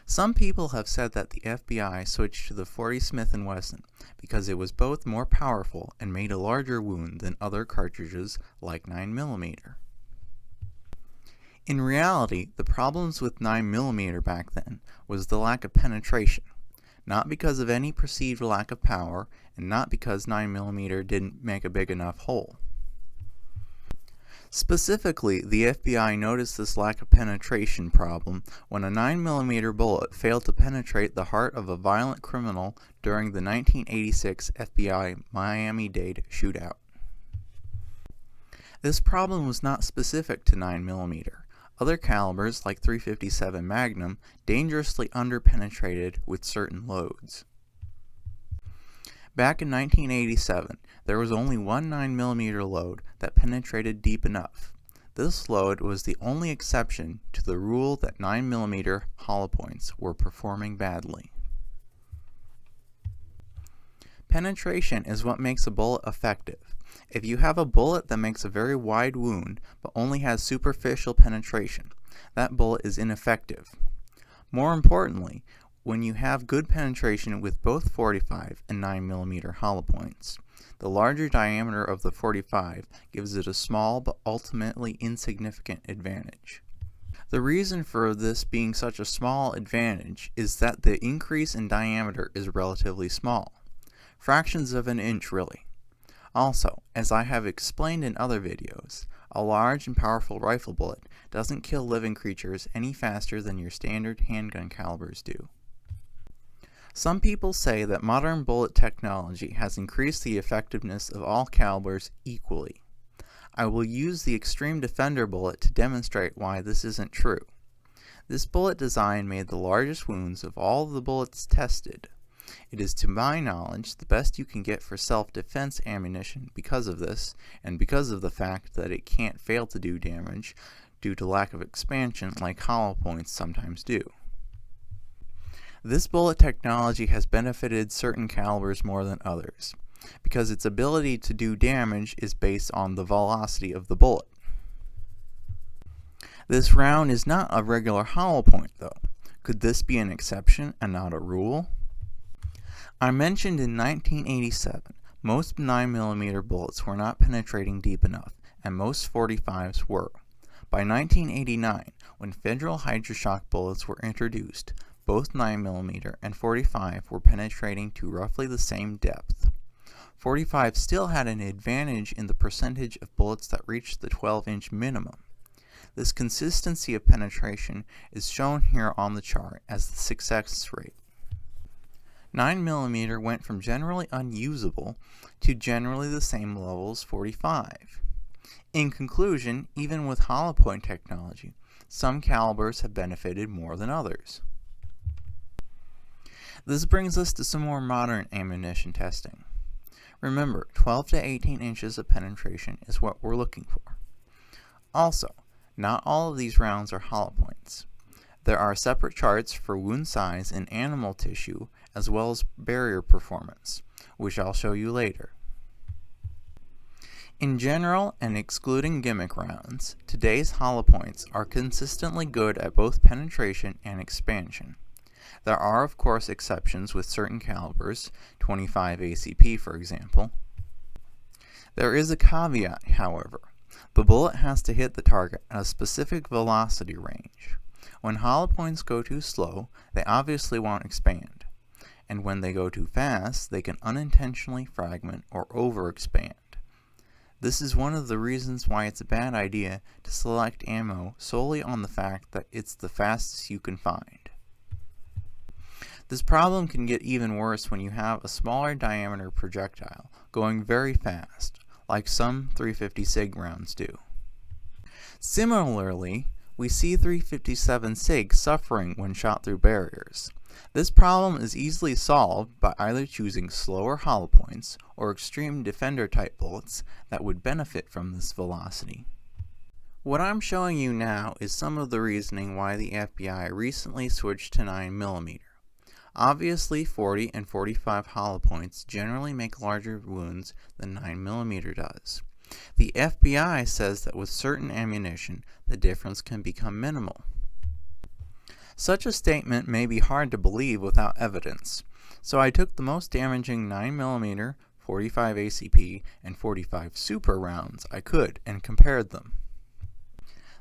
Some people have said that the FBI switched to the .40 Smith & Wesson because it was both more powerful and made a larger wound than other cartridges like 9mm. In reality, the problems with 9mm back then was the lack of penetration, not because of any perceived lack of power and not because 9mm didn't make a big enough hole. Specifically, the FBI noticed this lack of penetration problem when a 9mm bullet failed to penetrate the heart of a violent criminal during the 1986 FBI Miami-Dade shootout. This problem was not specific to 9mm. Other calibers, like .357 Magnum, dangerously underpenetrated with certain loads. Back in 1987, there was only one 9mm load that penetrated deep enough. This load was the only exception to the rule that 9mm hollow points were performing badly. Penetration is what makes a bullet effective. If you have a bullet that makes a very wide wound but only has superficial penetration, that bullet is ineffective. More importantly, when you have good penetration with both 45 and 9mm hollow points, the larger diameter of the 45 gives it a small but ultimately insignificant advantage. The reason for this being such a small advantage is that the increase in diameter is relatively small. Fractions of an inch really. Also, as I have explained in other videos, a large and powerful rifle bullet doesn't kill living creatures any faster than your standard handgun calibers do. Some people say that modern bullet technology has increased the effectiveness of all calibers equally. I will use the Extreme Defender bullet to demonstrate why this isn't true. This bullet design made the largest wounds of all the bullets tested. It is, to my knowledge, the best you can get for self-defense ammunition because of this, and because of the fact that it can't fail to do damage due to lack of expansion like hollow points sometimes do. This bullet technology has benefited certain calibers more than others, because its ability to do damage is based on the velocity of the bullet. This round is not a regular hollow point though. Could this be an exception and not a rule? I mentioned in 1987, most 9mm bullets were not penetrating deep enough, and most 45s were. By 1989, when federal Hydroshock bullets were introduced, both 9mm and 45 were penetrating to roughly the same depth. 45 still had an advantage in the percentage of bullets that reached the 12-inch minimum. This consistency of penetration is shown here on the chart as the success rate. 9mm went from generally unusable to generally the same level as 45. In conclusion, even with hollow point technology, some calibers have benefited more than others. This brings us to some more modern ammunition testing. Remember, 12 to 18 inches of penetration is what we're looking for. Also, not all of these rounds are hollow points. There are separate charts for wound size in animal tissue as well as barrier performance, which I'll show you later. In general, and excluding gimmick rounds, today's hollow points are consistently good at both penetration and expansion. There are of course exceptions with certain calibers, 25 ACP for example. There is a caveat, however. The bullet has to hit the target at a specific velocity range. When hollow points go too slow, they obviously won't expand. And when they go too fast, they can unintentionally fragment or overexpand. This is one of the reasons why it's a bad idea to select ammo solely on the fact that it's the fastest you can find. This problem can get even worse when you have a smaller diameter projectile going very fast, like some .350 SIG rounds do. Similarly, we see .357 SIG suffering when shot through barriers. This problem is easily solved by either choosing slower hollow points or Extreme Defender type bullets that would benefit from this velocity. What I'm showing you now is some of the reasoning why the FBI recently switched to 9mm. Obviously, 40 and 45 hollow points generally make larger wounds than 9mm does. The FBI says that with certain ammunition, the difference can become minimal. Such a statement may be hard to believe without evidence, so I took the most damaging 9mm, 45 ACP, and 45 Super rounds I could and compared them.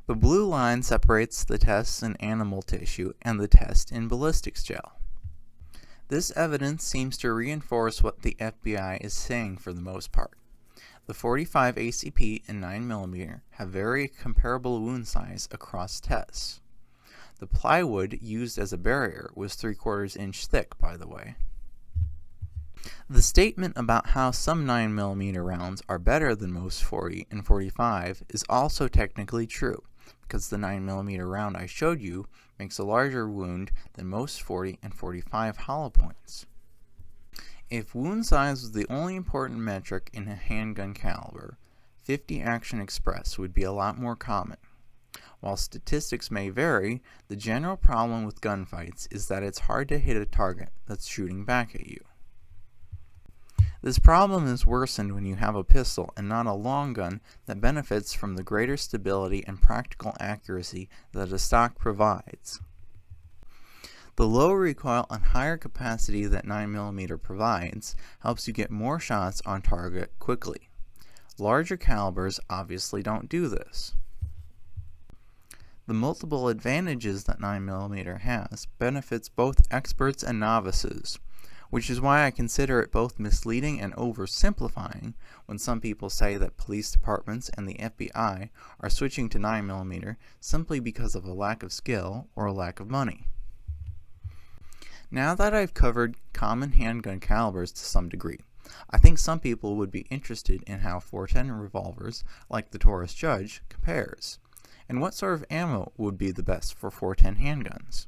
The blue line separates the tests in animal tissue and the test in ballistics gel. This evidence seems to reinforce what the FBI is saying for the most part. The 45 ACP and 9mm have very comparable wound size across tests. The plywood used as a barrier was 3/4 inch thick, by the way. The statement about how some 9mm rounds are better than most 40 and 45 is also technically true, because the 9mm round I showed you makes a larger wound than most 40 and 45 hollow points. If wound size was the only important metric in a handgun caliber, 50 action express would be a lot more common. While statistics may vary, the general problem with gunfights is that it's hard to hit a target that's shooting back at you. This problem is worsened when you have a pistol and not a long gun that benefits from the greater stability and practical accuracy that a stock provides. The low recoil and higher capacity that 9mm provides helps you get more shots on target quickly. Larger calibers obviously don't do this. The multiple advantages that 9mm has benefits both experts and novices, which is why I consider it both misleading and oversimplifying when some people say that police departments and the FBI are switching to 9mm simply because of a lack of skill or a lack of money. Now that I've covered common handgun calibers to some degree, I think some people would be interested in how .410 revolvers, like the Taurus Judge, compares, and what sort of ammo would be the best for .410 handguns.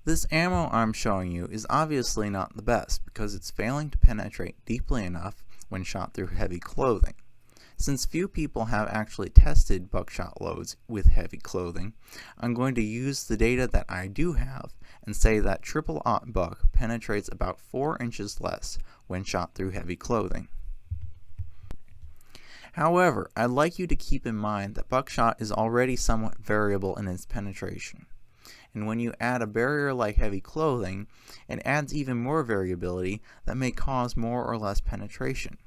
This ammo I'm showing you is obviously not the best because it's failing to penetrate deeply enough when shot through heavy clothing. Since few people have actually tested buckshot loads with heavy clothing, I'm going to use the data that I do have and say that triple-aught buck penetrates about 4 inches less when shot through heavy clothing. However, I'd like you to keep in mind that buckshot is already somewhat variable in its penetration, and when you add a barrier like heavy clothing, it adds even more variability that may cause more or less penetration.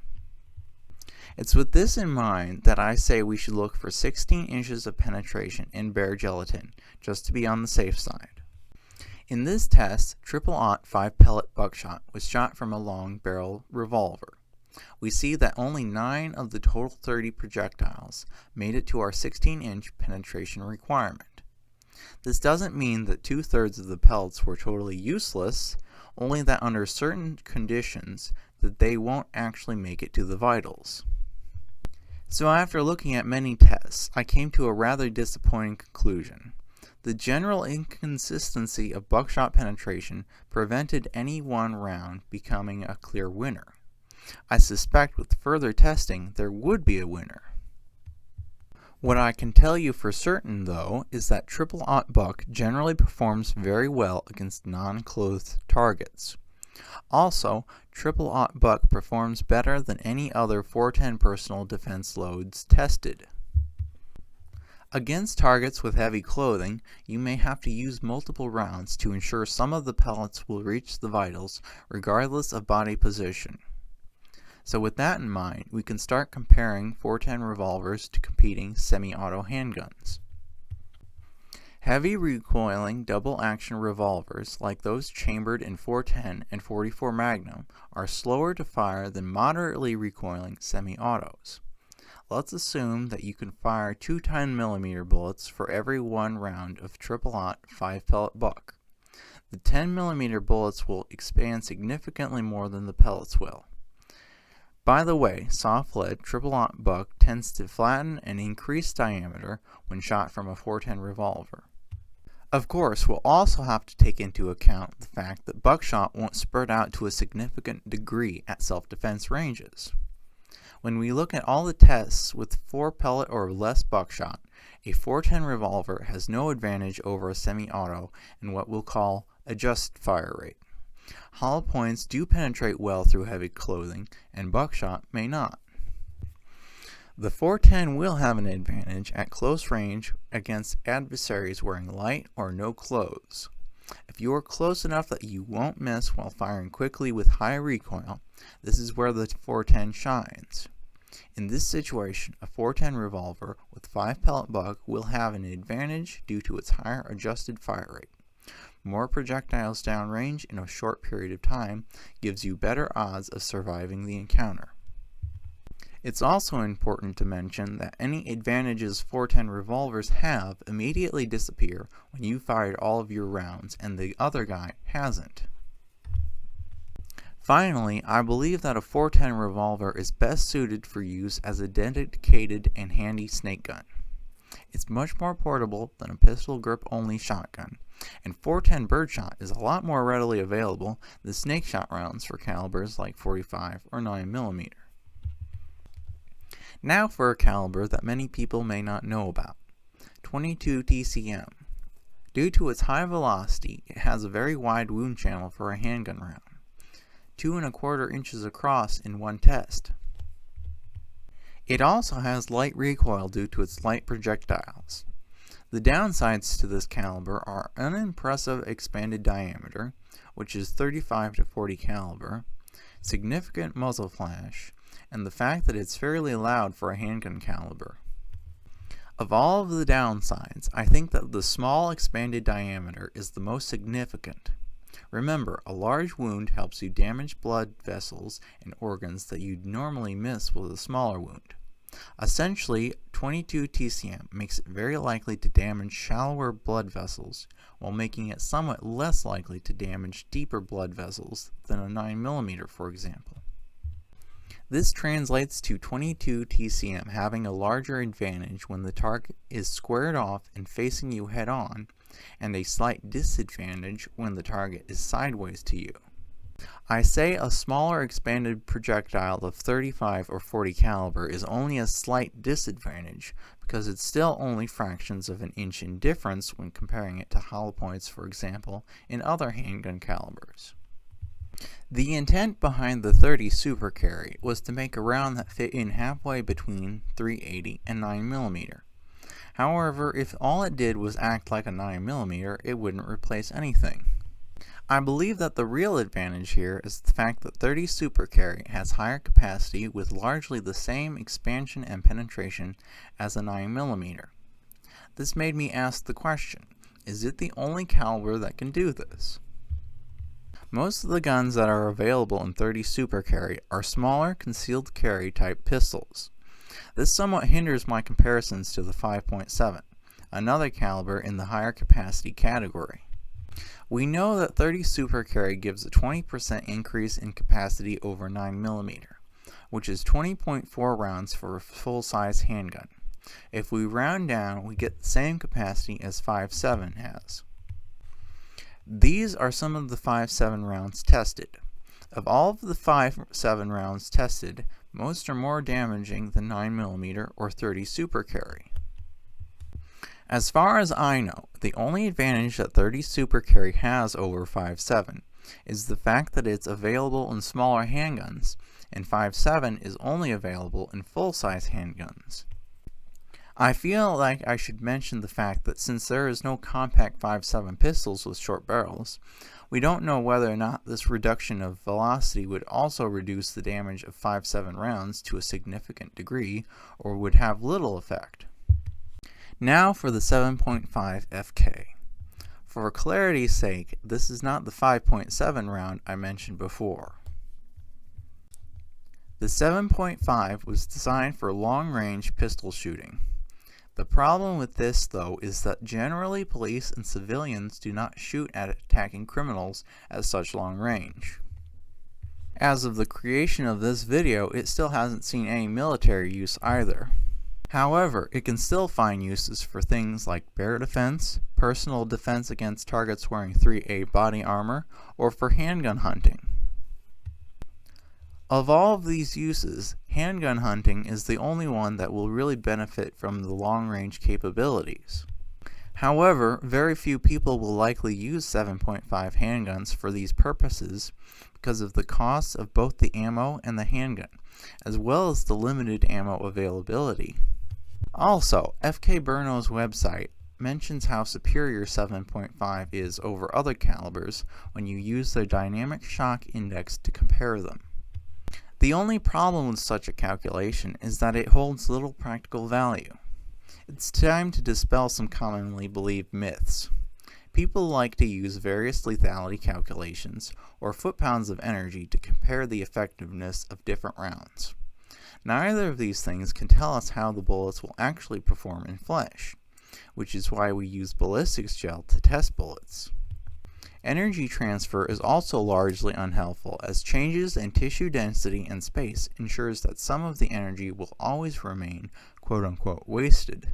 It's with this in mind that I say we should look for 16 inches of penetration in bare gelatin, just to be on the safe side. In this test, triple-aught 5-pellet buckshot was shot from a long barrel revolver. We see that only 9 of the total 30 projectiles made it to our 16-inch penetration requirement. This doesn't mean that 2/3 of the pellets were totally useless, only that under certain conditions that they won't actually make it to the vitals. So after looking at many tests, I came to a rather disappointing conclusion. The general inconsistency of buckshot penetration prevented any one round becoming a clear winner. I suspect with further testing there would be a winner. What I can tell you for certain, though, is that triple-aught buck generally performs very well against non-clothed targets. Also, triple-aught buck performs better than any other .410 personal defense loads tested. Against targets with heavy clothing, you may have to use multiple rounds to ensure some of the pellets will reach the vitals regardless of body position. So with that in mind, we can start comparing .410 revolvers to competing semi-auto handguns. Heavy recoiling double-action revolvers like those chambered in .410 and .44 Magnum are slower to fire than moderately recoiling semi-autos. Let's assume that you can fire 2 10mm bullets for every 1 round of triple-aught 5-pellet buck. The 10mm bullets will expand significantly more than the pellets will. By the way, soft-lead triple-aught buck tends to flatten and increase diameter when shot from a .410 revolver. Of course, we'll also have to take into account the fact that buckshot won't spread out to a significant degree at self-defense ranges. When we look at all the tests with 4-pellet or less buckshot, a .410 revolver has no advantage over a semi-auto in what we'll call adjusted fire rate. Hollow points do penetrate well through heavy clothing, and buckshot may not. The 410 will have an advantage at close range against adversaries wearing light or no clothes. If you are close enough that you won't miss while firing quickly with high recoil, this is where the 410 shines. In this situation, a 410 revolver with 5 pellet buck will have an advantage due to its higher adjusted fire rate. More projectiles downrange in a short period of time gives you better odds of surviving the encounter. It's also important to mention that any advantages 410 revolvers have immediately disappear when you fired all of your rounds and the other guy hasn't. Finally, I believe that a 410 revolver is best suited for use as a dedicated and handy snake gun. It's much more portable than a pistol grip only shotgun, and 410 birdshot is a lot more readily available than snake shot rounds for calibers like 45 or 9mm. Now for a caliber that many people may not know about, 22 TCM. Due to its high velocity, it has a very wide wound channel for a handgun round, 2 1/4 inches across in one test. It also has light recoil due to its light projectiles. The downsides to this caliber are unimpressive expanded diameter, which is 35 to 40 caliber, significant muzzle flash, and the fact that it's fairly loud for a handgun caliber. Of all of the downsides, I think that the small expanded diameter is the most significant. Remember, a large wound helps you damage blood vessels and organs that you'd normally miss with a smaller wound. Essentially, 22 TCM makes it very likely to damage shallower blood vessels, while making it somewhat less likely to damage deeper blood vessels than a 9mm, for example. This translates to 22 TCM having a larger advantage when the target is squared off and facing you head on, and a slight disadvantage when the target is sideways to you. I say a smaller expanded projectile of 35 or 40 caliber is only a slight disadvantage because it's still only fractions of an inch in difference when comparing it to hollow points, for example, in other handgun calibers. The intent behind the 30 Super Carry was to make a round that fit in halfway between 380 and 9mm. However, if all it did was act like a 9mm, it wouldn't replace anything. I believe that the real advantage here is the fact that 30 Super Carry has higher capacity with largely the same expansion and penetration as a 9mm. This made me ask the question, is it the only caliber that can do this? Most of the guns that are available in 30 Super Carry are smaller concealed carry type pistols. This somewhat hinders my comparisons to the 5.7, another caliber in the higher capacity category. We know that 30 Super Carry gives a 20% increase in capacity over 9mm, which is 20.4 rounds for a full-size handgun. If we round down, we get the same capacity as 5.7 has. These are some of the 5.7 rounds tested. Of all of the 5.7 rounds tested, most are more damaging than 9mm or 30 Super Carry. As far as I know, the only advantage that 30 Super Carry has over 5.7 is the fact that it's available in smaller handguns, and 5.7 is only available in full-size handguns. I feel like I should mention the fact that since there is no compact 5.7 pistols with short barrels, we don't know whether or not this reduction of velocity would also reduce the damage of 5.7 rounds to a significant degree, or would have little effect. Now for the 7.5 FK. For clarity's sake, this is not the 5.7 round I mentioned before. The 7.5 was designed for long-range pistol shooting. The problem with this, though, is that generally police and civilians do not shoot at attacking criminals at such long range. As of the creation of this video, it still hasn't seen any military use either. However, it can still find uses for things like bear defense, personal defense against targets wearing 3A body armor, or for handgun hunting. Of all of these uses, handgun hunting is the only one that will really benefit from the long-range capabilities. However, very few people will likely use 7.5 handguns for these purposes because of the costs of both the ammo and the handgun, as well as the limited ammo availability. Also, FK Burno's website mentions how superior 7.5 is over other calibers when you use the dynamic shock index to compare them. The only problem with such a calculation is that it holds little practical value. It's time to dispel some commonly believed myths. People like to use various lethality calculations or foot-pounds of energy to compare the effectiveness of different rounds. Neither of these things can tell us how the bullets will actually perform in flesh, which is why we use ballistics gel to test bullets. Energy transfer is also largely unhelpful, as changes in tissue density and space ensures that some of the energy will always remain quote-unquote wasted.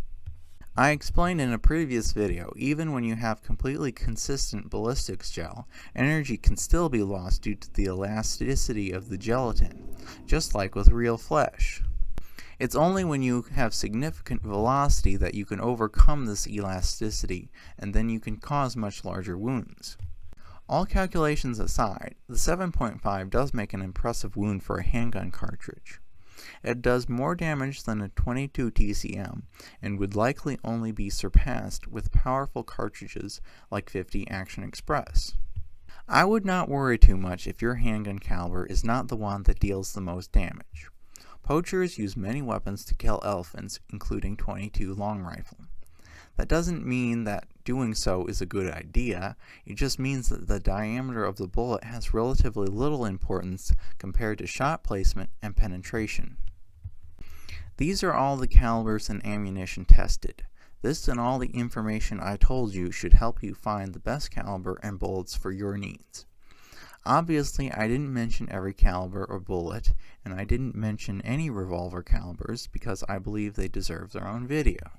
I explained in a previous video, even when you have completely consistent ballistics gel, energy can still be lost due to the elasticity of the gelatin, just like with real flesh. It's only when you have significant velocity that you can overcome this elasticity, and then you can cause much larger wounds. All calculations aside, the 7.5 does make an impressive wound for a handgun cartridge. It does more damage than a 22 TCM and would likely only be surpassed with powerful cartridges like 50 Action Express. I would not worry too much if your handgun caliber is not the one that deals the most damage. Poachers use many weapons to kill elephants, including 22 long rifle. That doesn't mean that doing so is a good idea, it just means that the diameter of the bullet has relatively little importance compared to shot placement and penetration. These are all the calibers and ammunition tested. This and all the information I told you should help you find the best caliber and bullets for your needs. Obviously, I didn't mention every caliber or bullet, and I didn't mention any revolver calibers because I believe they deserve their own video.